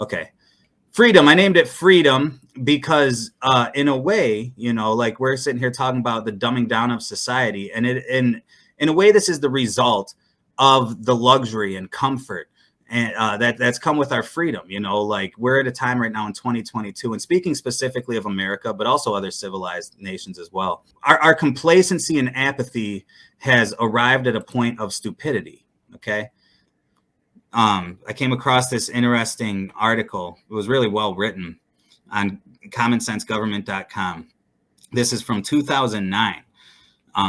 Okay. Freedom. I named it freedom because in a way, like we're sitting here talking about the dumbing down of society, and in a way, this is the result of the luxury and comfort and that's come with our freedom. Like we're at a time right now in 2022, and speaking specifically of America, but also other civilized nations as well. Our complacency and apathy has arrived at a point of stupidity. Okay. I came across this interesting article. It was really well written on commonsensegovernment.com. This is from 2009.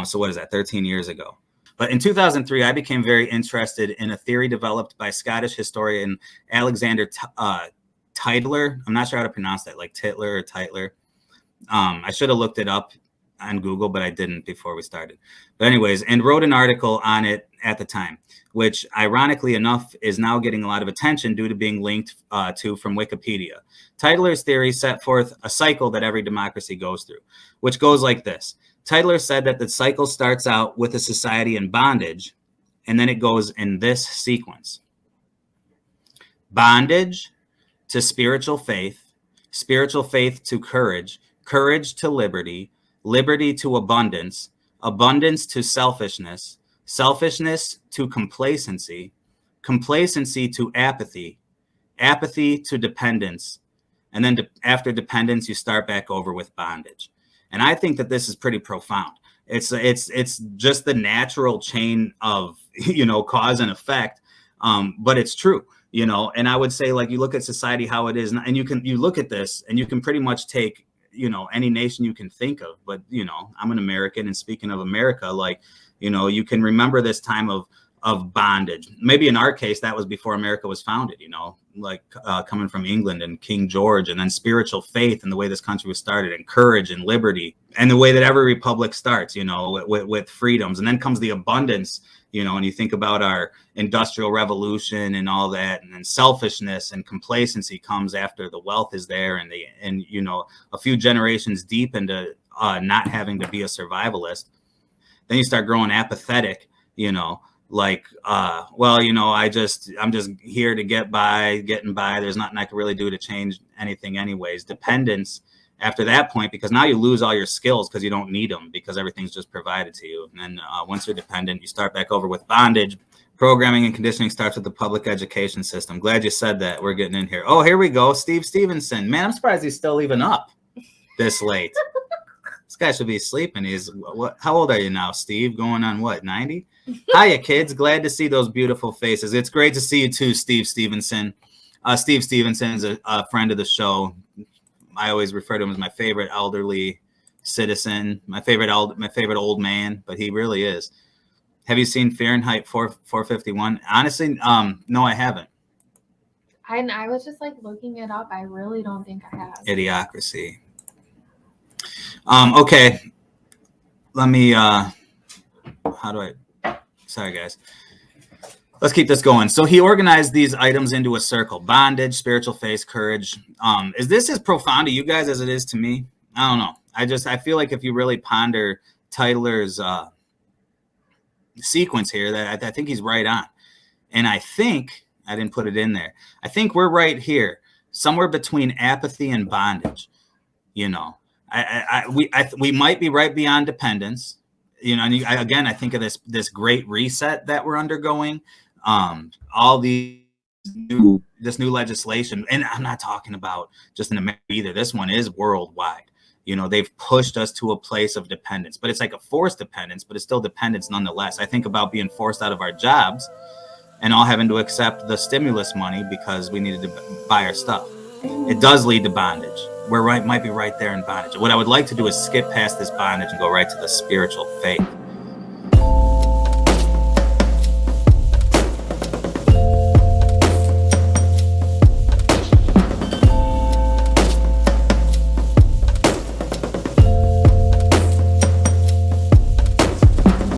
So what is that, 13 years ago? But in 2003, I became very interested in a theory developed by Scottish historian Alexander Tytler. I'm not sure how to pronounce that, like Tytler or Tytler. I should have looked it up on Google, but I didn't before we started. But anyways, and wrote an article on it at the time, which ironically enough is now getting a lot of attention due to being linked to from Wikipedia. Tytler's theory set forth a cycle that every democracy goes through, which goes like this. Tytler said that the cycle starts out with a society in bondage, and then it goes in this sequence. Bondage to spiritual faith to courage, courage to liberty, liberty to abundance, abundance to selfishness, selfishness to complacency, complacency to apathy, apathy to dependence, and then after dependence, you start back over with bondage. And I think that this is pretty profound. It's just the natural chain of, cause and effect. But it's true, and I would say, like, you look at society, how it is, and you look at this and you can pretty much take, any nation you can think of. But, I'm an American, and speaking of America, like, you can remember this time of bondage. Maybe in our case, that was before America was founded, like coming from England and King George, and then spiritual faith and the way this country was started, and courage and liberty, and the way that every republic starts, with freedoms. And then comes the abundance, and you think about our industrial revolution and all that, and then selfishness and complacency comes after the wealth is there, and a few generations deep into not having to be a survivalist. Then you start growing apathetic, like, I'm just here to getting by. There's nothing I can really do to change anything anyways. Dependence after that point, because now you lose all your skills because you don't need them, because everything's just provided to you. And then once you're dependent, you start back over with bondage. Programming and conditioning starts with the public education system. Glad you said that. We're getting in here. Oh, here we go. Steve Stevenson. Man, I'm surprised he's still even up this late. This guy should be sleeping. How old are you now, Steve? Going on what, 90? Hiya, kids. Glad to see those beautiful faces. It's great to see you too, Steve Stevenson. Steve Stevenson's a friend of the show. I always refer to him as my favorite elderly citizen, my favorite old man, but he really is. Have you seen Fahrenheit 451? Honestly, no, I haven't. I was just like looking it up. I really don't think I have. Idiocracy. Okay. Let me, sorry guys. Let's keep this going. So he organized these items into a circle: bondage, spiritual faith, courage. Is this as profound to you guys as it is to me? I don't know. I feel like if you really ponder Tytler's sequence here, that I think he's right on. And I think, I didn't put it in there, I think we're right here, somewhere between apathy and bondage. We might be right beyond dependence. And I think of this great reset that we're undergoing. All this new legislation, and I'm not talking about just in America either. This one is worldwide. They've pushed us to a place of dependence, but it's like a forced dependence, but it's still dependence nonetheless. I think about being forced out of our jobs and all having to accept the stimulus money because we needed to buy our stuff. It does lead to bondage. Might be right there in bondage. What I would like to do is skip past this bondage and go right to the spiritual faith.